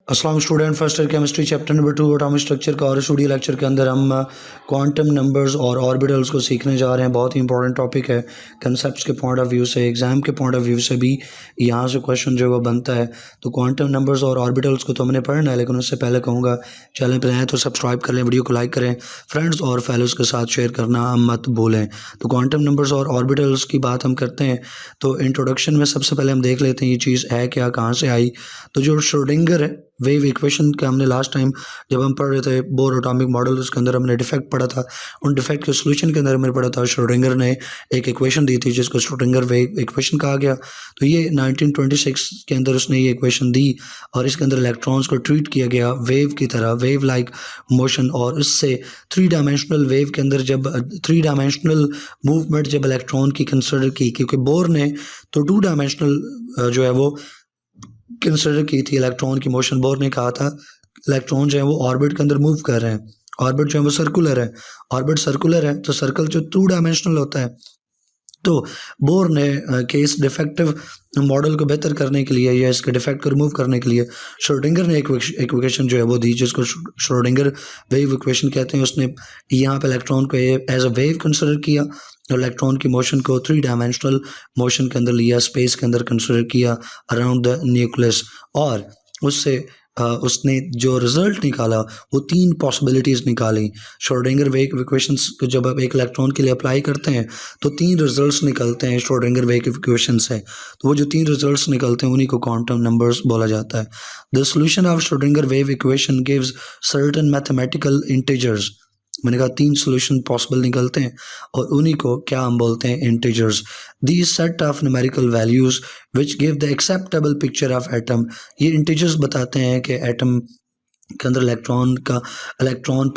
अस्सलाम student, first year chemistry chapter number 2 atomic structure का और स्टूडियो लेक्चर के अंदर हम क्वांटम नंबर्स और ऑर्बिटल्स को सीखने जा रहे हैं। बहुत ही इंपॉर्टेंट टॉपिक है कंसेप्ट्स के पॉइंट ऑफ व्यू से, एग्जाम के पॉइंट ऑफ व्यू से भी यहाँ से क्वेश्चन जो है वो बनता है। तो क्वांटम नंबर्स और ऑर्बिटल्स को तो हमने पढ़ना है, लेकिन उससे पहले कहूँगा चैनल पर आए तो सब्सक्राइब कर लें, वीडियो को लाइक करें, फ्रेंड्स और फेलोज़ के साथ शेयर करना मत भूलें। तो क्वांटम नंबर्स और ऑर्बिटल्स की बात हम करते हैं तो इंट्रोडक्शन में सबसे पहले हम देख लेते हैं ये चीज़ है क्या, कहाँ से आई। तो जो श्रोडिंगर है वेव इक्वेशन का हमने लास्ट टाइम जब हम पढ़ रहे थे बोर एटॉमिक मॉडल, उसके अंदर हमने डिफेक्ट पढ़ा था। उन डिफेक्ट के सोल्यूशन के अंदर हमने पढ़ा था श्रोडिंगर ने एक इक्वेशन दी थी जिसको श्रोडिंगर वेव इक्वेशन कहा गया। तो ये 1926 के अंदर उसने ये इक्वेशन दी और इसके अंदर इलेक्ट्रॉन्स को ट्रीट किया गया वेव की तरह, वेव लाइक मोशन। और इससे 3 डायमेंशनल वेव के अंदर जब 3 डायमेंशनल मूवमेंट जब इलेक्ट्रॉन की कंसिडर की, क्योंकि बोर ने तो 2 डायमेंशनल जो है वो कंसिडर की थी इलेक्ट्रॉन की मोशन। बोर ने कहा था इलेक्ट्रॉन जो है वो ऑर्बिट के अंदर मूव कर रहे हैं, ऑर्बिट जो है वो सर्कुलर है, ऑर्बिट सर्कुलर है तो सर्कल जो 2 डायमेंशनल होता है। तो बोर ने कि इस डिफेक्टिव मॉडल को बेहतर करने के लिए या इसके डिफेक्ट को रिमूव करने के लिए श्रोडिंगर ने एक इक्वेशन जो है वो दी जिसको श्रोडिंगर वेव इक्वेशन कहते हैं। उसने यहाँ पे इलेक्ट्रॉन को एज अ वेव कंसिडर किया और इलेक्ट्रॉन की मोशन को 3 डायमेंशनल मोशन के अंदर लिया, स्पेस के अंदर कंसिडर किया अराउंड द न्यूक्लियस। और उससे उसने जो रिजल्ट निकाला वो 3 पॉसिबिलिटीज़ निकाली। श्रोडिंगर वेव इक्वेशंस को जब आप एक इलेक्ट्रॉन के लिए अप्लाई करते हैं तो 3 रिजल्ट्स निकलते हैं श्रोडिंगर वेव इक्वेशन से। तो वो जो 3 रिजल्ट्स निकलते हैं उन्हीं को क्वांटम नंबर्स बोला जाता है। The solution of Schrodinger wave equation gives certain mathematical integers. मैंने कहा 3 सोल्यूशन पॉसिबल निकलते हैं और उन्हीं को क्या हम बोलते हैं, integers. These set of numerical values which give the acceptable picture of atom. ये इंटीजर्स बताते हैं कि एटम के अंदर इलेक्ट्रॉन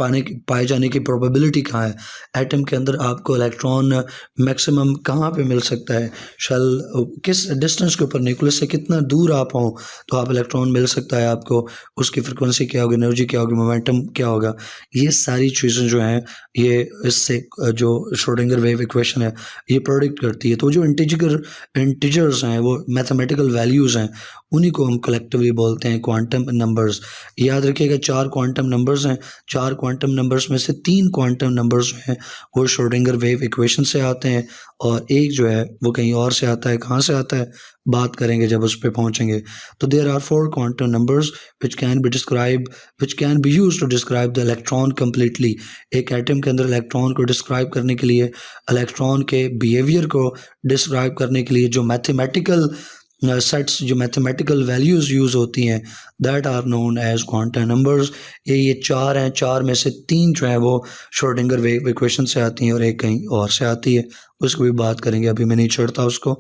पाए जाने की प्रोबेबिलिटी कहाँ है, एटम के अंदर आपको इलेक्ट्रॉन मैक्सिमम कहाँ पे मिल सकता है, शेल किस डिस्टेंस के ऊपर, न्यूक्लियस से कितना दूर आप हो तो आप इलेक्ट्रॉन मिल सकता है आपको, उसकी फ्रिक्वेंसी क्या होगी, एनर्जी क्या होगी, मोमेंटम क्या होगा। ये सारी चीज़ें जो हैं ये इससे जो श्रोडिंगर वेव इक्वेशन है ये प्रोडिक्ट करती है। तो जो इंटीजर्स हैं वो मैथमेटिकल वैल्यूज़ हैं, उन्हीं को हम कलेक्टिवली बोलते हैं क्वांटम नंबर्स। याद रखिएगा 4 क्वांटम नंबर्स हैं, 4 क्वांटम नंबर्स में से 3 क्वांटम नंबर्स हैं वो श्रोडिंगर वेव इक्वेशन से आते हैं और एक जो है वो कहीं और से आता है। कहाँ से आता है बात करेंगे जब उस पर पहुँचेंगे। तो there are 4 quantum numbers which can be used to describe the electron completely. एक एटम के अंदर इलेक्ट्रॉन को डिस्क्राइब करने के लिए, इलेक्ट्रॉन के बिहेवियर को डिस्क्राइब करने के लिए जो मैथमेटिकल सेट्स, जो मैथमेटिकल वैल्यूज़ यूज़ होती हैं, that are known as quantum numbers. ये 4 हैं, 4 में से 3 जो है वो श्रोडिंगर वेव इक्वेशन से आती हैं और एक कहीं और से आती है, उसको भी बात करेंगे, अभी मैं नहीं छेड़ता उसको।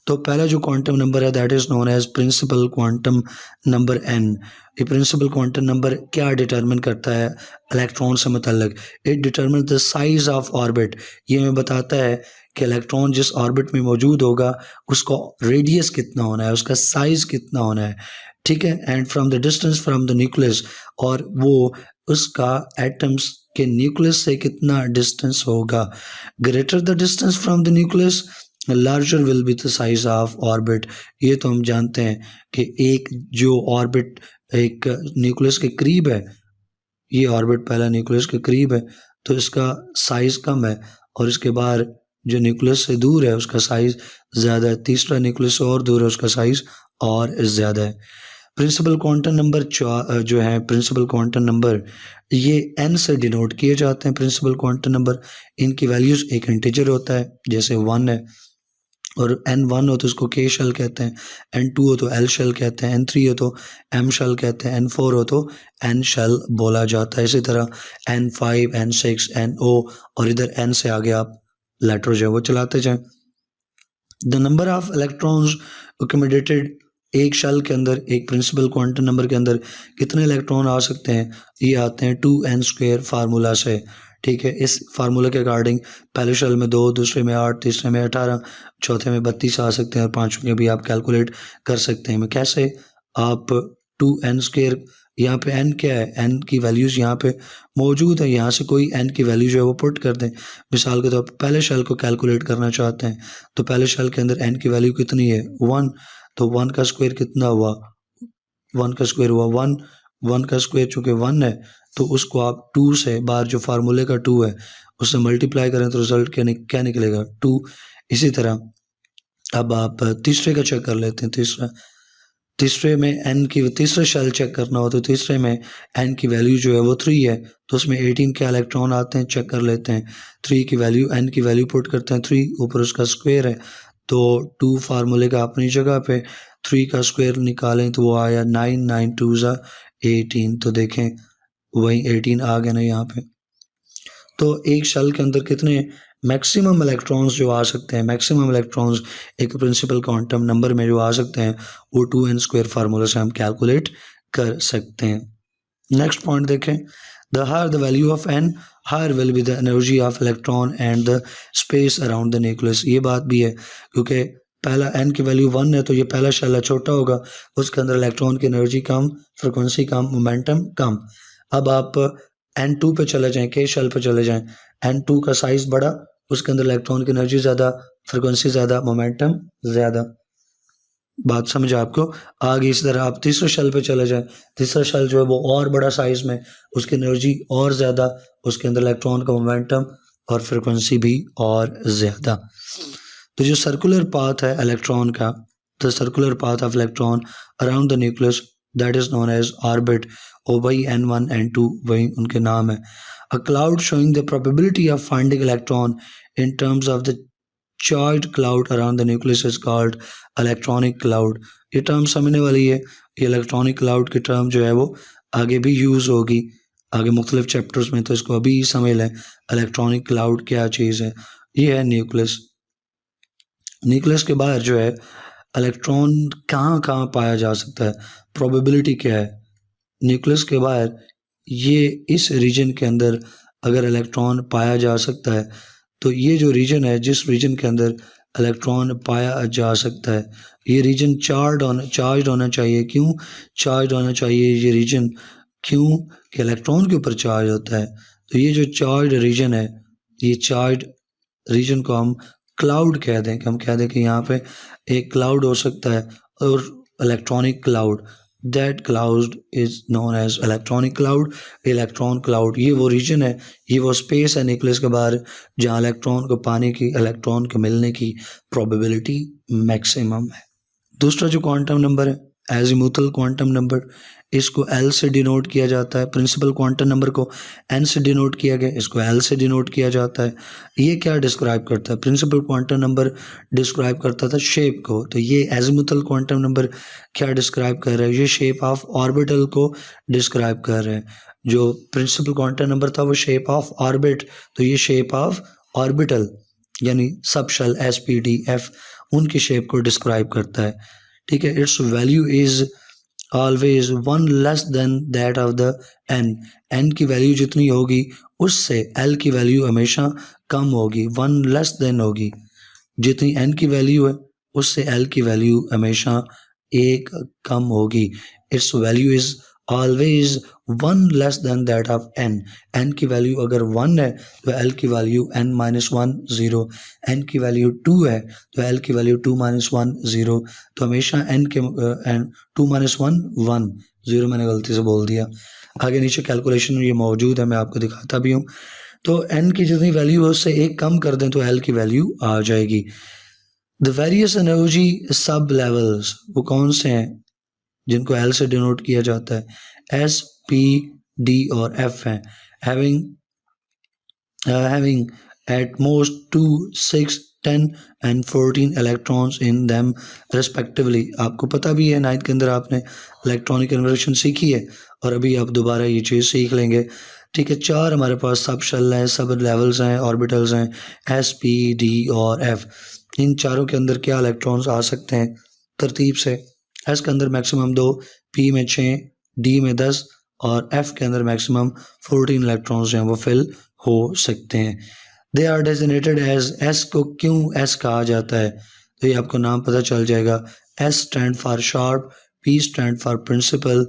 तो पहला जो क्वांटम नंबर है that is known as principal quantum number n। ये प्रिंसिपल क्वांटम नंबर क्या डिटरमिन करता है इलेक्ट्रॉन से मतलब, it determine the size of orbit. ये हमें बताता है कि इलेक्ट्रॉन जिस ऑर्बिट में मौजूद होगा उसका रेडियस कितना होना है, उसका साइज कितना होना है, ठीक है। And from the distance from the nucleus, और वो उसका एटम्स के न्यूक्लियस से कितना डिस्टेंस होगा। Greater the distance from the nucleus larger will be the size of orbit. ये तो हम जानते हैं कि एक जो ऑर्बिट एक न्यूक्लियस के करीब है, ये ऑर्बिट पहला न्यूक्लियस के करीब है तो इसका साइज कम है, और इसके बाद जो न्यूक्लियस से दूर है उसका साइज ज़्यादा है, तीसरा न्यूक्लियस से और दूर है उसका साइज और ज़्यादा है। प्रिंसिपल क्वांटम नंबर जो है प्रिंसिपल क्वांटम नंबर ये n से डिनोट किए जाते हैं। प्रिंसिपल क्वांटम नंबर इनकी वैल्यूज़ एक इंटीजर होता है, जैसे 1 है और n1 हो तो उसको k शेल कहते हैं, n2 हो तो l शेल कहते हैं, n3 हो तो m शेल कहते हैं, n4 हो तो n शेल बोला जाता है। इसी तरह n5, n6, no और इधर n से आगे आप लेटर जो है वो चलाते जाएं। The number of electrons accommodated, एक शेल के अंदर, एक प्रिंसिपल क्वांटम नंबर के अंदर कितने इलेक्ट्रॉन आ सकते हैं, ये आते हैं 2n² फार्मूला से, ठीक है। इस फार्मूला के अकॉर्डिंग पहले शेल में 2, दूसरे में 8, तीसरे में 18, चौथे में 32 आ सकते हैं और पाँचवें के भी आप कैलकुलेट कर सकते हैं। मैं कैसे, आप 2n², यहाँ पे n क्या है, n की वैल्यूज़ यहाँ पे मौजूद है, यहाँ से कोई n की वैल्यू जो है वो पुट कर दें। मिसाल के तौर पर पहले शेल को कैलकुलेट करना चाहते हैं तो पहले शेल के अंदर n की वैल्यू कितनी है, 1, तो 1 का स्क्वायर कितना हुआ, 1 का स्क्वायर हुआ 1 1 का स्क्वायर चूँकि 1 है तो उसको आप 2 से बाहर जो फार्मूले का 2 है उससे मल्टीप्लाई करें तो रिजल्ट क्या निकलेगा 2। इसी तरह अब आप तीसरे का चेक कर लेते हैं। तीसरे में n की तीसरा शेल चेक करना हो तो तीसरे में n की वैल्यू जो है वो 3 है तो उसमें 18 के इलेक्ट्रॉन आते हैं, चेक कर लेते हैं। 3 की वैल्यू n की वैल्यू पुट करते हैं, 3 ऊपर उसका स्क्वायर है तो 2 फार्मूले का अपनी जगह पे 3 का स्क्वायर निकालें तो वो आया 9, 9 2 ज़ा 18। तो देखें वही 18 आ गया ना यहाँ पे। तो एक शेल के अंदर कितने मैक्सिमम इलेक्ट्रॉन्स जो आ सकते हैं, मैक्सिमम इलेक्ट्रॉन्स एक प्रिंसिपल क्वांटम नंबर में जो आ सकते हैं वो 2n² फार्मूला से हम कैलकुलेट कर सकते हैं। नेक्स्ट पॉइंट देखें, the higher the value of n higher will be the energy of electron and the space around the nucleus. ये बात भी है क्योंकि पहला n की वैल्यू 1 है तो ये पहला शेल छोटा होगा, उसके अंदर इलेक्ट्रॉन की एनर्जी कम, फ्रिक्वेंसी कम, मोमेंटम कम। अब आप n2 पे चले जाएं, के शेल पे चले जाएं, n2 का साइज़ बड़ा, उसके अंदर इलेक्ट्रॉन की एनर्जी ज़्यादा, फ्रिक्वेंसी ज़्यादा, मोमेंटम ज़्यादा। बात समझ आपको? आगे इस तरह आप तीसरे शेल पे चले जाएं, तीसरा शेल जो है वो और बड़ा साइज़ में, उसकी एनर्जी और ज़्यादा, उसके अंदर इलेक्ट्रॉन का मोमेंटम और फ्रिक्वेंसी भी और ज़्यादा। तो जो सर्कुलर पाथ है इलेक्ट्रॉन का, the circular path of electron around the nucleus that is known as orbit, और वही n1 n2 वही उनके नाम है। A cloud showing the probability of finding electron in terms of the charged cloud around the nucleus is called electronic cloud. ये term समझने वाली है, ये इलेक्ट्रॉनिक क्लाउड की टर्म जो है वो आगे भी यूज़ होगी आगे मुख्तलिफ चैप्टर्स में, तो इसको अभी समझ लें इलेक्ट्रॉनिक क्लाउड क्या चीज़ है। ये है न्यूक्लियस। न्यूक्लियस के बाहर जो है इलेक्ट्रॉन कहाँ कहाँ पाया जा सकता है, प्रोबेबिलिटी क्या है न्यूक्लियस के बाहर, ये इस रीजन के अंदर अगर इलेक्ट्रॉन पाया जा सकता है तो ये जो रीजन है जिस रीजन के अंदर इलेक्ट्रॉन पाया जा सकता है ये रीजन चार्ज होना चाहिए। क्यों चार्ज होना चाहिए ये रीजन? क्यों कि इलेक्ट्रॉन के ऊपर चार्ज होता है। तो ये जो चार्ज रीजन है, ये चार्ज रीजन को हम क्लाउड कह दें, कि हम कह दें कि यहाँ पे एक क्लाउड हो सकता है और electronic cloud, that cloud is known as electronic cloud, electron cloud. ये वो रीजन है, ये वो स्पेस है न्यूक्लियस के बाहर जहाँ इलेक्ट्रॉन को पाने की, इलेक्ट्रॉन के मिलने की प्रोबेबिलिटी मैक्सिमम है। दूसरा जो क्वांटम नंबर है एजीमुथल क्वांटम नंबर, इसको L से डिनोट किया जाता है। प्रिंसिपल क्वांटम नंबर को N से डिनोट किया गया, इसको L से डिनोट किया जाता है। ये क्या डिस्क्राइब करता है? प्रिंसिपल क्वांटम नंबर डिस्क्राइब करता था शेप को, तो ये एजीमुथल क्वांटम नंबर क्या डिस्क्राइब कर रहा है? ये शेप ऑफ ऑर्बिटल को डिस्क्राइब कर रहे हैं। जो प्रिंसिपल क्वांटम नंबर था वो शेप ऑफ ऑर्बिट, तो ये शेप ऑफ ऑर्बिटल यानी सबशेल SPDF उनकी शेप को डिस्क्राइब करता है। ठीक है, it's value is always 1 less than that of the n की वैल्यू जितनी होगी उससे l की वैल्यू हमेशा कम होगी, 1 लेस देन होगी। जितनी n की वैल्यू है उससे l की वैल्यू हमेशा 1 कम होगी। It's value is always 1 less than that of n की वैल्यू अगर 1 है तो l की वैल्यू n-1 0, n की वैल्यू 2 है तो l की वैल्यू 2-1 0, तो हमेशा n के 2-1 1 0, मैंने गलती से बोल दिया। आगे नीचे कैलकुलेशन ये मौजूद है, मैं आपको दिखाता भी हूँ। तो n की जितनी वैल्यू है उससे 1 कम कर दें तो l की वैल्यू आ जाएगी। द वेरियस एनर्जी सब लेवल्स वो कौन से हैं जिनको L से डिनोट किया जाता है? S, P, D और F हैं। having at most 2, 6, 10 and 14 electrons in them respectively। आपको पता भी है 9th के अंदर आपने इलेक्ट्रॉनिक कन्वर्शन सीखी है और अभी आप दोबारा ये चीज़ सीख लेंगे। ठीक है, 4 हमारे पास सब शेल हैं, सब लेवल्स हैं, ऑर्बिटल्स हैं, S, P, D और F। इन चारों के अंदर क्या इलेक्ट्रॉन्स आ सकते हैं तरतीब से? S के अंदर मैक्सिमम 2, P में 6, D में 10 और F के अंदर मैक्सिमम 14 इलेक्ट्रॉन्स जो हैं वो फिल हो सकते हैं। They are designated as, S को क्यों S कहा जाता है तो ये आपको नाम पता चल जाएगा। S stand for sharp, P stand for principal,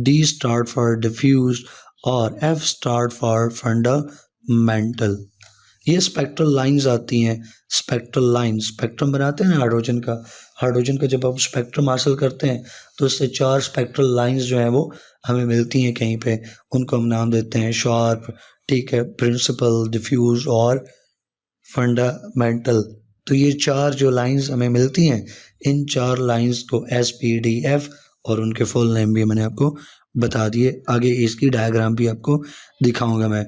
D start for diffuse और F स्टार्ट फॉर फंडामेंटल। ये स्पेक्ट्रल लाइंस आती हैं, स्पेक्ट्रल लाइन, स्पेक्ट्रम बनाते हैं ना हाइड्रोजन का, हाइड्रोजन का जब आप स्पेक्ट्रम हासिल करते हैं तो इससे 4 स्पेक्ट्रल लाइंस जो हैं वो हमें मिलती हैं कहीं पे, उनको हम नाम देते हैं शार्प, ठीक है, प्रिंसिपल, डिफ्यूज और फंडामेंटल। तो ये 4 जो लाइंस हमें मिलती हैं, इन 4 लाइंस को SPDF और उनके फुल नेम भी मैंने आपको बता दिए, आगे इसकी डायग्राम भी आपको दिखाऊंगा मैं।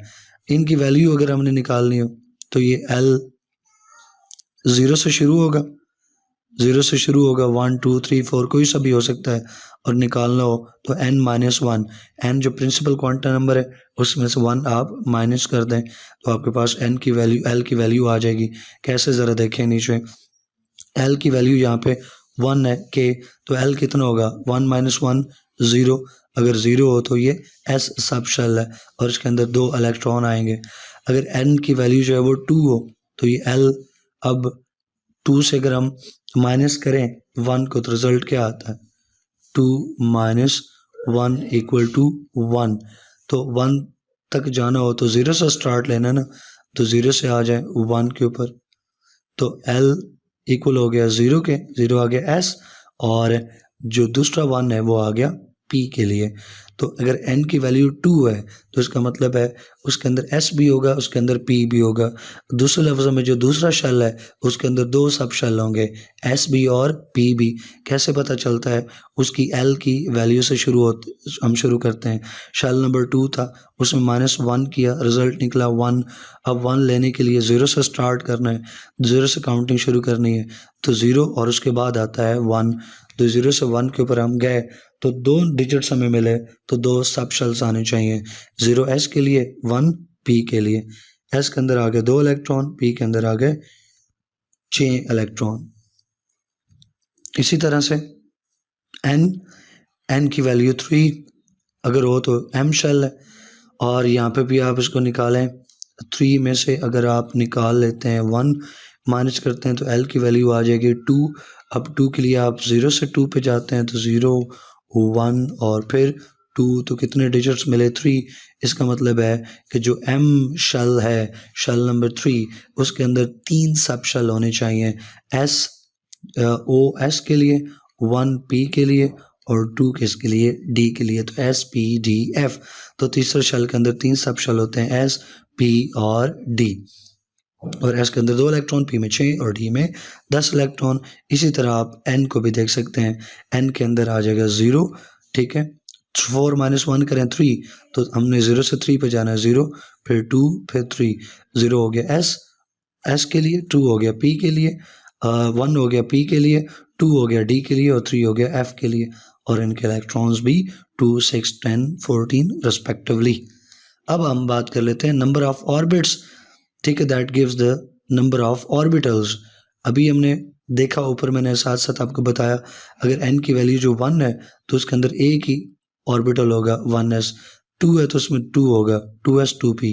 इनकी वैल्यू अगर हमने निकालनी हो तो ये L 0 से शुरू होगा, 0 से शुरू होगा, 1 2 3 4 कोई सा भी हो सकता है, और निकालना हो तो n-1, n जो प्रिंसिपल क्वांटम नंबर है उसमें से 1 आप माइनस कर दें तो आपके पास n की वैल्यू, l की वैल्यू आ जाएगी। कैसे ज़रा देखें नीचे, l की वैल्यू यहाँ पे 1 है k, तो l कितना होगा, 1 - 1 0, अगर 0 हो तो ये s सब शेल है और इसके अंदर 2 इलेक्ट्रॉन आएंगे। अगर n की वैल्यू जो है वो 2 हो तो ये l, अब 2 से अगर हम माइनस करें 1 को तो रिजल्ट क्या आता है, 2 - 1 = 1। तो 1 तक जाना हो तो 0 से स्टार्ट लेना ना, तो 0 से आ जाए 1 के ऊपर, तो L इक्वल हो गया 0 के, 0 आ गया S, और जो दूसरा 1 है वो आ गया P के लिए। तो अगर n की वैल्यू 2 है तो इसका मतलब है उसके अंदर S भी होगा, उसके अंदर P भी होगा। दूसरे लफ्ज़ों में जो दूसरा शेल है उसके अंदर 2 सब शेल होंगे, S भी और P भी। कैसे पता चलता है, उसकी L की वैल्यू से हम शुरू करते हैं। शेल नंबर 2 था, उसमें -1 किया, रिजल्ट निकला 1। अब 1 लेने के लिए 0 से स्टार्ट करना है, 0 से काउंटिंग शुरू करनी है, तो 0 और उसके बाद आता है 1। तो 0 से 1 के ऊपर हम गए तो 2 डिजिट्स हमें मिले, तो 2 सब शेल्स आने चाहिए, 0 S के लिए, 1 P के लिए। S के अंदर आ गए 2 इलेक्ट्रॉन, P के अंदर आ गए 6 इलेक्ट्रॉन। इसी तरह से n की वैल्यू 3 अगर हो तो M शेल है, और यहाँ पे भी आप इसको निकालें, 3 में से अगर आप निकाल लेते हैं 1 माइनस करते हैं तो L की वैल्यू आ जाएगी 2। अब 2 के लिए आप 0 से 2 पे जाते हैं तो 0 1 और फिर 2, तो कितने डिजिट्स मिले, 3। इसका मतलब है कि जो M शेल है, शेल नंबर 3, उसके अंदर 3 सब शेल होने चाहिए, S के लिए, 1 P के लिए और 2 किसके लिए, D के लिए, तो SPDF। तो तीसरे शेल के अंदर 3 सब शेल होते हैं, S P और D, और S के अंदर 2 इलेक्ट्रॉन, P में 6 और D में 10 इलेक्ट्रॉन। इसी तरह आप N को भी देख सकते हैं, N के अंदर आ जाएगा 0, ठीक है, 4 - 1 करें 3, तो हमने 0 से 3 पे जाना है, 0 फिर 2 फिर 3, 0 हो गया S के लिए, 2 हो गया P के लिए, 1 हो गया P के लिए, 2 हो गया D के लिए और 3 हो गया F के लिए, और इनके इलेक्ट्रॉन्स भी 2 6 10 14 रिस्पेक्टिवली। अब हम बात कर लेते हैं नंबर ऑफ ऑर्बिट्स, ठीक है, that gives the number of orbitals. अभी हमने देखा, ऊपर मैंने साथ साथ आपको बताया, अगर n की वैल्यू जो 1 है तो उसके अंदर एक ही ऑर्बिटल होगा 1s, 2 है तो उसमें 2 होगा 2s 2p,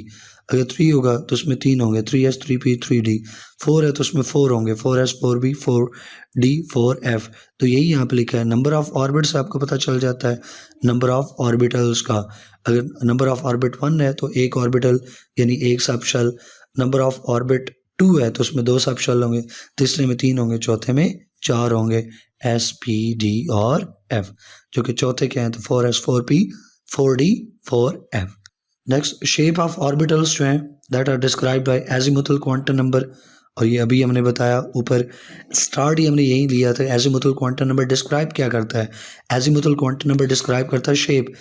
अगर 3 होगा तो उसमें 3 होंगे 3s 3p 3d, 4 है तो उसमें 4 होंगे 4s 4b 4d 4f। तो यही यहाँ पे लिखा है, नंबर ऑफ ऑर्बिट्स आपको पता चल जाता है नंबर ऑफ ऑर्बिटल्स का। अगर नंबर ऑफ ऑर्बिट 1 है तो एक ऑर्बिटल यानी एक सब शेल, नंबर ऑफ ऑर्बिट 2 है तो उसमें 2 सब शेल होंगे, तीसरे में 3 होंगे, चौथे में 4 होंगे, S P D और F, जो कि चौथे के हैं तो 4s 4p 4d 4f। Next, shape of orbitals जो हैं that are described by azimuthal quantum number, और ये अभी हमने बताया ऊपर स्टार्ट ही हमने यही लिया था। एजीमुथल क्वांटम नंबर डिस्क्राइब क्या करता है, एजीमुथल क्वांटम नंबर डिस्क्राइब करता है शेप।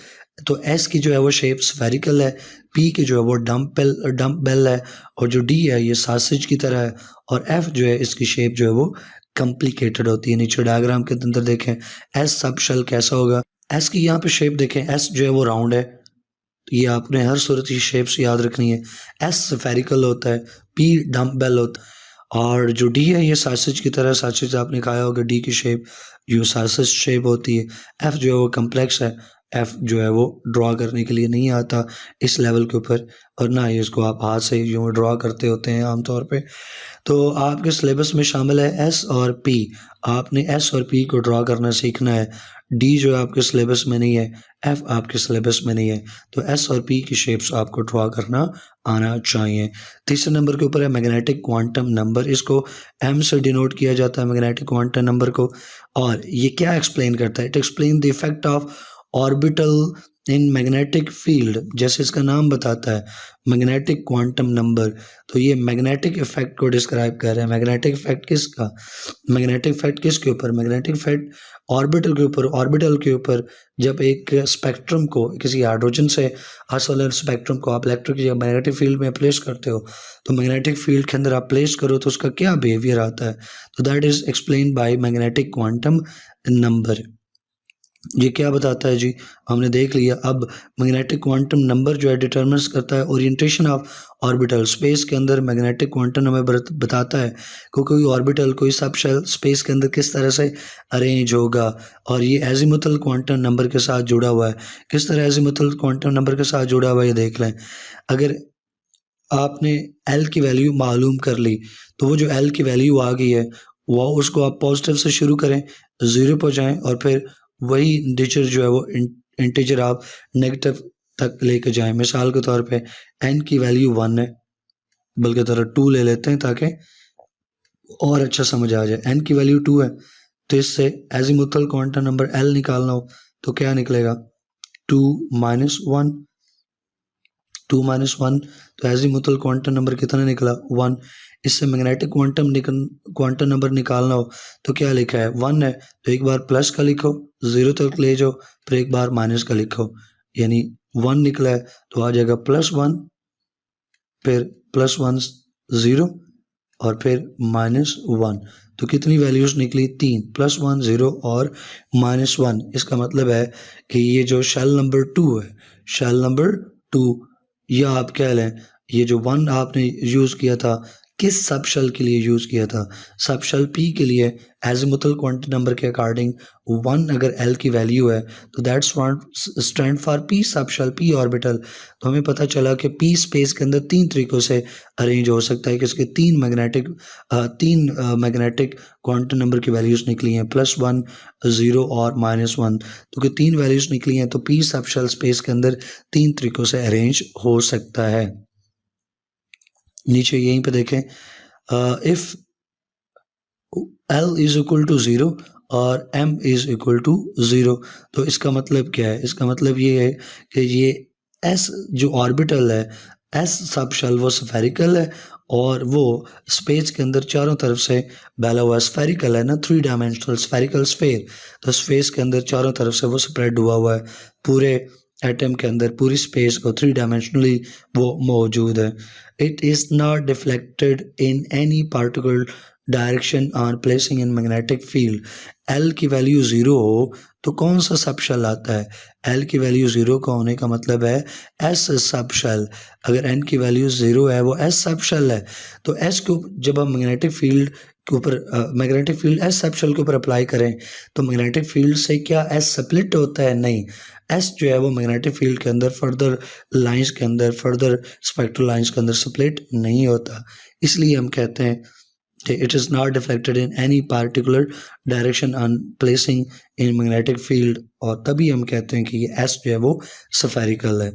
तो S की जो है वो शेप स्फेरिकल है, P की जो है वो डंप बेल है, और जो D है ये सासेज की तरह है, और F जो है इसकी शेप जो है वो कॉम्प्लिकेटेड होती है। नीचे डायग्राम के अंदर देखें S सब शेल कैसा होगा, S की यहाँ पे शेप देखें, S जो है वो राउंड है, तो ये आपने हर सूरत की शेप्स याद रखनी है। S स्फेरिकल होता है, P डंप बेल होता है, और जो D है ये सासेज की तरह, सासेज आपने खाया होगा, D की शेप जो सासेज शेप होती है। F जो है वो कम्प्लेक्स है, F जो है वो ड्रॉ करने के लिए नहीं आता इस लेवल के ऊपर, और ना ही इसको आप हाथ से यूँ ड्रॉ करते होते हैं आमतौर पे। तो आपके सिलेबस में शामिल है S और P, आपने S और P को ड्रॉ करना सीखना है। डी जो है आपके सिलेबस में नहीं है, एफ आपके सिलेबस में नहीं है, तो एस और पी की शेप्स आपको ड्रॉ करना आना चाहिए। तीसरे नंबर के ऊपर है मैग्नेटिक क्वांटम नंबर, इसको एम से डिनोट किया जाता है मैग्नेटिक क्वांटम नंबर को। और ये क्या एक्सप्लेन करता है? It explain the effect of orbital in magnetic field, जैसे इसका नाम बताता है मैग्नेटिक क्वांटम नंबर, तो ये मैग्नेटिक इफेक्ट को डिस्क्राइब कर रहा है। मैग्नेटिक इफेक्ट किसका? मैग्नेटिक इफेक्ट किसके ऊपर? मैग्नेटिक इफेक्ट ऑर्बिटल के ऊपर। ऑर्बिटल के ऊपर जब एक स्पेक्ट्रम को, किसी हाइड्रोजन से आइसोलेट स्पेक्ट्रम को आप इलेक्ट्रिक या मैग्नेटिक फील्ड में प्लेस करते हो, तो मैग्नेटिक फील्ड के अंदर आप प्लेस करो तो उसका क्या बिहेवियर आता है, तो that is explain by magnetic quantum number. ये क्या बताता है जी? हमने देख लिया। अब मैग्नेटिक क्वांटम नंबर जो है डिटरमिन्स करता है ओरिएंटेशन ऑफ ऑर्बिटल। स्पेस के अंदर मैग्नेटिक क्वांटम नंबर बताता है कि कोई ऑर्बिटल, कोई सब शेल स्पेस के अंदर किस तरह से अरेंज होगा, और ये एजीमुथल क्वांटम नंबर के साथ जुड़ा हुआ है। किस तरह एजीमुथल क्वांटम नंबर के साथ जुड़ा हुआ है ये देख लें। अगर आपने एल की वैल्यू मालूम कर ली, तो वो जो एल की वैल्यू आ गई है वो उसको आप पॉजिटिव से शुरू करें, ज़ीरो पर जाएं, और फिर वही इंटीजर जो है वो इंटीजर आप नेगेटिव तक लेके जाएं। मिसाल के तौर पे एन की वैल्यू 1 है, बल्कि तरह 2 ले लेते हैं ताकि और अच्छा समझ आ जाए। एन की वैल्यू 2 है, तो इससे एजीमुथल क्वांटम नंबर एल निकालना हो तो क्या निकलेगा? 2 माइनस 1, 2 माइनस 1, तो एजीमुथल क्वांटम नंबर कितना निकला? 1। इससे मैग्नेटिक क्वांटम नंबर निकालना हो तो क्या लिखा है? 1 है, तो एक बार प्लस का लिखो, 0 तक ले जाओ, फिर एक बार माइनस का लिखो, यानी 1 निकला है तो आ जाएगा +1, फिर +1 0, और फिर -1। तो कितनी वैल्यूज निकली? 3, +1 0 और -1। इसका मतलब है कि ये जो शेल नंबर 2 है, शेल नंबर 2, या आप कह लें ये जो 1 आपने यूज़ किया था, किस सब शेल के लिए यूज़ किया था? सब शेल पी के लिए। एजीमुथल क्वांटम नंबर के अकॉर्डिंग 1 अगर एल की वैल्यू है तो that's stand for P sub shell, P orbital. तो हमें पता चला कि पी स्पेस के अंदर 3 तरीक़ों से अरेंज हो सकता है कि इसके 3 मैग्नेटिक क्वांटम नंबर की वैल्यूज़ निकली हैं, +1, 0 और -1। तो कि 3 वैल्यूज़ निकली हैं, तो पी सब शेल स्पेस के अंदर 3 तरीक़ों से अरेंज हो सकता है। नीचे यहीं पे देखें, if L is equal to 0 और M इज़ इक्वल टू 0, तो इसका मतलब क्या है? इसका मतलब ये है कि ये S जो ऑर्बिटल है, S सब शेल वो स्फेरिकल है, और वो स्पेस के अंदर चारों तरफ से फैला हुआ स्फेरिकल है ना, 3 डायमेंशनल स्फेरिकल स्फेयर, तो स्पेस के अंदर चारों तरफ से वो स्प्रेड हुआ है। पूरे एटम के अंदर पूरी स्पेस को 3 डायमेंशनली वो मौजूद है। It is not deflected in any particular direction on placing in magnetic field. L की वैल्यू 0 हो तो कौन सा सब शेल आता है? एल की वैल्यू 0 का होने का मतलब है एस सब शेल। अगर एन की वैल्यू 0 है, वो एस सब शेल है, तो एस को जब हम मैग्नेटिक फील्ड के ऊपर magnetic field S sub shell के ऊपर अप्लाई करें तो मैग्नेटिक फील्ड से क्या एस स्प्लिट होता है? नहीं। एस जो है वो मैग्नेटिक फील्ड के अंदर फर्दर लाइंस के अंदर, फर्दर स्पेक्ट्रल लाइंस के अंदर स्प्लिट नहीं होता। इसलिए हम कहते हैं it is not deflected in any particular direction on placing in magnetic field, और तभी हम कहते हैं कि ये S जो है वो spherical है।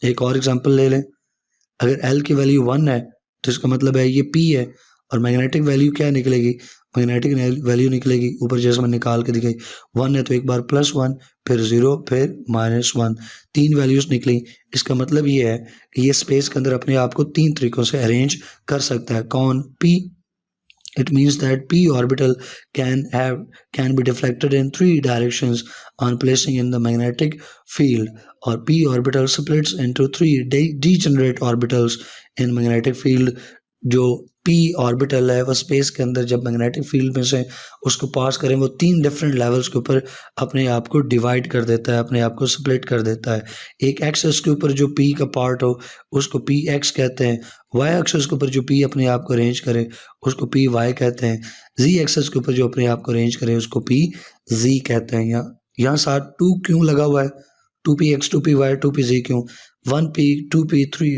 एक और एग्जांपल ले लें, अगर L की वैल्यू 1 है तो इसका मतलब है ये P है, और मैग्नेटिक वैल्यू क्या निकलेगी? मैग्नेटिक वैल्यू निकलेगी ऊपर जैसे मैंने निकाल के दिखाई, 1 है तो एक बार +1, फिर 0, फिर -1, 3 वैल्यूज़ निकली। इसका मतलब ये है कि ये स्पेस के अंदर अपने आप को 3 तरीक़ों से अरेंज कर सकता है। कौन? P। It means that p orbital can be deflected in 3 directions on placing in the magnetic field, or p orbital splits into 3 degenerate orbitals in magnetic field। जो p ऑर्बिटल है वो स्पेस के अंदर जब मैग्नेटिक फील्ड में से उसको पास करें, वो 3 डिफरेंट लेवल्स के ऊपर अपने आप को डिवाइड कर देता है, अपने आप को स्प्लिट कर देता है। एक एक्सेस के ऊपर जो p का पार्ट हो उसको पी एक्स कहते हैं, वाई एक्सेस के ऊपर जो p अपने आप को अरेंज करे उसको पी वाई कहते हैं, जी एक्सेस के ऊपर जो अपने आप को अरेंज करे उसको पी जी कहते हैं। यहाँ साथ 2 क्यों लगा हुआ है? 2px 2py 2pz क्यों? 1p 2p 3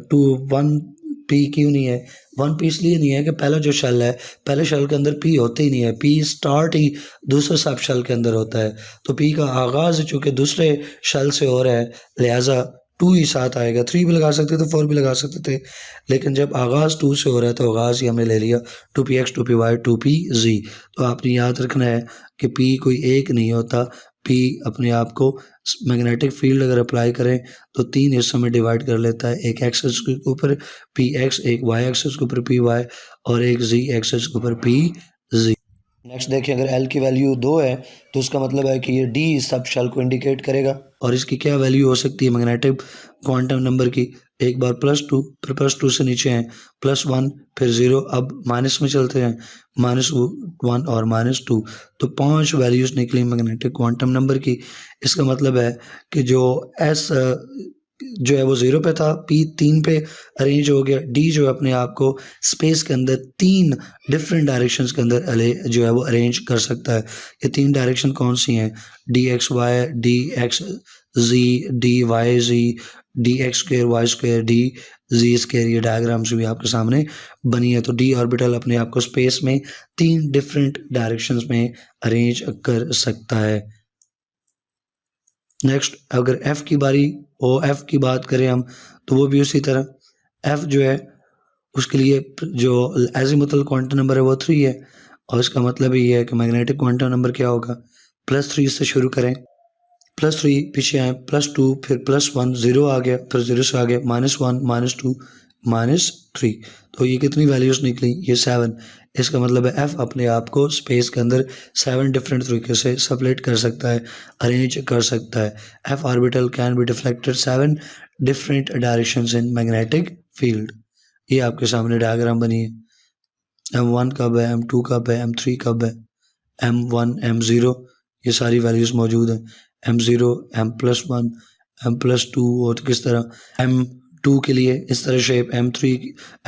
2 1 पी क्यों नहीं है? वन पी इसलिए नहीं है कि पहला जो शेल है, पहले शेल के अंदर पी होते ही नहीं है, पी स्टार्ट ही दूसरे सब शेल के अंदर होता है। तो पी का आगाज़ चूँकि दूसरे शेल से हो रहा है, लिहाजा 2 ही साथ आएगा। 3 भी लगा सकते थे, 4 भी लगा सकते थे, लेकिन जब आगाज़ 2 से हो रहा है तो आगाज़ ही हमने ले लिया 2px 2py 2pz। तो आपने याद रखना है कि पी कोई एक नहीं होता, पी अपने आप को मैग्नेटिक फील्ड अगर अप्लाई करें तो 3 हिस्सों में डिवाइड कर लेता है, एक एक्स एक्सिस के ऊपर पी एक्स, एक वाई एक्सिस के ऊपर पी वाई और एक जी एक्सिस के ऊपर पी जी। नेक्स्ट देखिए, अगर एल की वैल्यू 2 है तो उसका मतलब है कि ये डी सब शेल को इंडिकेट करेगा। और इसकी क्या वैल्यू हो सकती है मैग्नेटिक क्वांटम नंबर की? एक बार +2, फिर +2 से नीचे हैं +1, फिर 0, अब माइनस में चलते हैं -1 और -2, तो 5 वैल्यूज़ निकली मैग्नेटिक क्वांटम नंबर की। इसका मतलब है कि जो एस जो है वो 0 पे था, पी 3 पे अरेंज हो गया, डी जो है अपने आप को स्पेस के अंदर 3 डिफरेंट डायरेक्शंस के अंदर जो है वो अरेंज कर सकता है। ये 3 डायरेक्शन कौन सी हैं? D X Y, D X Z, D Y Z, D X square Y square, D Z square. ये डायग्राम्स भी आपके सामने बनी है। तो डी ऑर्बिटल अपने आप को स्पेस में 3 डिफरेंट डायरेक्शंस में अरेंज कर सकता है। नेक्स्ट, अगर एफ़ की बारी हो, एफ़ की बात करें हम, तो वो भी उसी तरह एफ़ जो है उसके लिए जो एज़ीमुथल क्वांटम नंबर है वो 3 है, और इसका मतलब ये है कि मैग्नेटिक क्वांटम नंबर क्या होगा? +3 से शुरू करें, +3 पीछे आए, +2 फिर +1, 0 आ गया, फिर 0 से आगे -1 -2 -3। तो ये कितनी वैल्यूज़ निकली? ये 7। इसका मतलब है एफ़ अपने आप को स्पेस के अंदर 7 डिफरेंट तरीके से सेपरेट कर सकता है, अरेंज कर सकता है। F orbital can be deflected 7 different directions in magnetic field. ये आपके सामने डायग्राम बनी है। M1 कब है, M2 कब है, M3 कब है, M1 M0, ये सारी वैल्यूज़ मौजूद हैं। M0 M+1 M+2 और किस तरह M2 के लिए इस तरह शेप, M3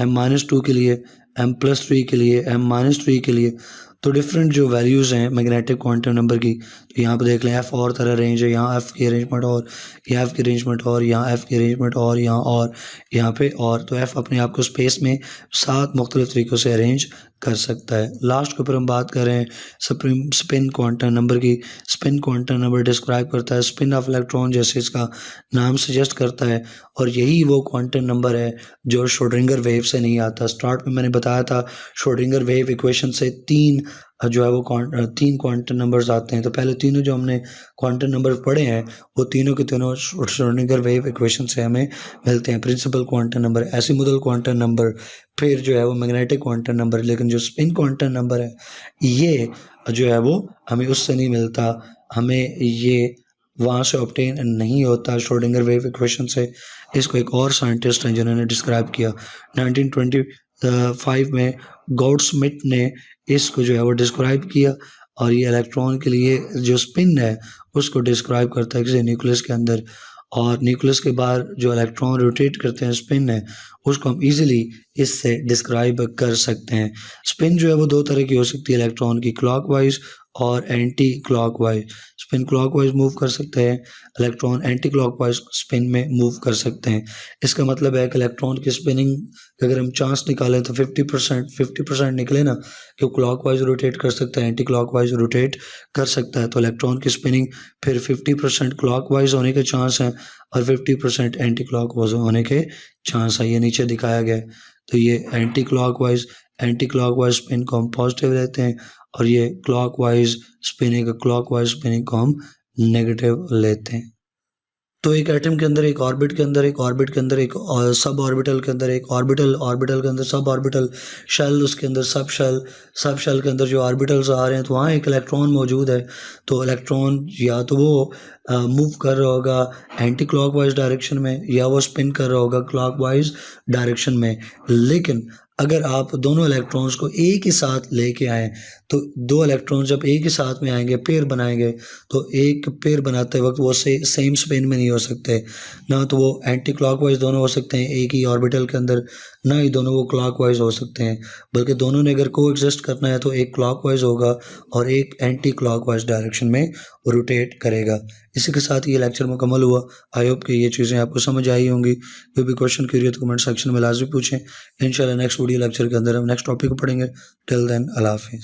M-2 के लिए, M+3 के लिए, M-3 के लिए। तो डिफरेंट जो वैल्यूज़ हैं मैग्नेटिक क्वांटम नंबर की, तो यहाँ पे देख लें एफ़ और तरह रेंज है, यहाँ एफ़ की अरेंजमेंट और, यहाँ एफ़ की अरेंजमेंट और, यहाँ एफ़ की अरेंजमेंट और, यहाँ पे और। तो एफ़ अपने आप को स्पेस में 7 मुख्तलिफ तरीक़ों से अरेंज कर सकता है। लास्ट के ऊपर हम बात कर रहे हैं स्पिन क्वांटम नंबर की। स्पिन क्वांटम नंबर डिस्क्राइब करता है स्पिन ऑफ इलेक्ट्रॉन, जैसे इसका नाम सजेस्ट करता है, और यही वो क्वांटम नंबर है जो श्रोडिंगर वेव से नहीं आता। स्टार्ट में मैंने बताया था श्रोडिंगर वेव इक्वेशन से 3 जो है वो 3 क्वांटम नंबर्स आते हैं। तो पहले तीनों जो हमने क्वांटम नंबर पढ़े हैं वो तीनों के तीनों श्रोडिंगर वेव इक्वेशन से हमें मिलते हैं। Principal quantum number, azimuthal quantum number, फिर जो है वो मैग्नेटिक क्वांटम नंबर। लेकिन जो स्पिन क्वांटम नंबर है ये जो है वो हमें उससे नहीं मिलता, हमें ये वहाँ से ऑब्टेन नहीं होता श्रोडिंगर वेव इक्वेशन से। इसको एक और साइंटिस्ट हैं जिन्होंने डिस्क्राइब किया 1925 में, गॉडस्मिट ने इसको जो है वो डिस्क्राइब किया। और ये इलेक्ट्रॉन के लिए जो स्पिन है उसको डिस्क्राइब करता है किसी न्यूक्लियस के अंदर, और न्यूक्लियस के बाहर जो इलेक्ट्रॉन रोटेट करते हैं स्पिन है उसको हम इजीली इससे डिस्क्राइब कर सकते हैं। स्पिन जो है वो 2 तरह की हो सकती है इलेक्ट्रॉन की, क्लॉकवाइज और anti clockwise. Spin clockwise move कर सकते हैं, इलेक्ट्रॉन एंटी क्लॉकवाइज स्पिन में मूव कर सकते हैं। इसका मतलब है कि इलेक्ट्रॉन की स्पिनिंग अगर हम चांस निकालें तो 50% निकले ना कि वो क्लॉकवाइज रोटेट कर सकता है, एंटी क्लॉकवाइज रोटेट कर सकता है। तो इलेक्ट्रॉन की स्पिनिंग फिर 50% क्लॉकवाइज होने के चांस हैं और 50% एंटी क्लॉकवाइज होने के चांस है। ये नीचे दिखाया गया है। तो ये एंटी क्लॉकवाइज स्पिन को हम पॉजिटिव लेते हैं, और ये क्लॉकवाइज स्पिनिंग को हम नेगेटिव लेते हैं। तो एक एटम के अंदर, एक ऑर्बिट के अंदर, एक ऑर्बिट के अंदर, एक सब ऑर्बिटल के अंदर, एक ऑर्बिटल के अंदर सब ऑर्बिटल, शेल उसके अंदर सब शेल के अंदर जो ऑर्बिटल्स आ रहे हैं तो वहाँ एक इलेक्ट्रॉन मौजूद है। तो इलेक्ट्रॉन या तो वो मूव कर रहा होगा एंटी क्लॉकवाइज डायरेक्शन में, या वो स्पिन कर रहा होगा क्लॉकवाइज डायरेक्शन में। लेकिन अगर आप दोनों इलेक्ट्रॉन्स को एक ही साथ लेके आएँ तो दो इलेक्ट्रॉन जब एक ही साथ में आएंगे, पेयर बनाएंगे, तो एक पेयर बनाते वक्त वो सेम स्पिन में नहीं हो सकते, ना तो वो एंटी क्लॉकवाइज दोनों हो सकते हैं एक ही ऑर्बिटल के अंदर, ना ही दोनों वो क्लॉकवाइज हो सकते हैं, बल्कि दोनों ने अगर को एग्जिस्ट करना है तो एक क्लॉकवाइज होगा और एक एंटी क्लॉकवाइज डायरेक्शन में रोटेट करेगा। इसी के साथ ये लेक्चर मुकम्मल हुआ। आई होप कि ये चीज़ें आपको समझ आई होंगी। कोई भी क्वेश्चन क्लियर तो कमेंट सेक्शन में लाजमी पूछें। इंशाल्लाह नेक्स्ट वीडियो लेक्चर के अंदर हम नेक्स्ट टॉपिक पढ़ेंगे। टिल देन अल्लाह हाफिज़।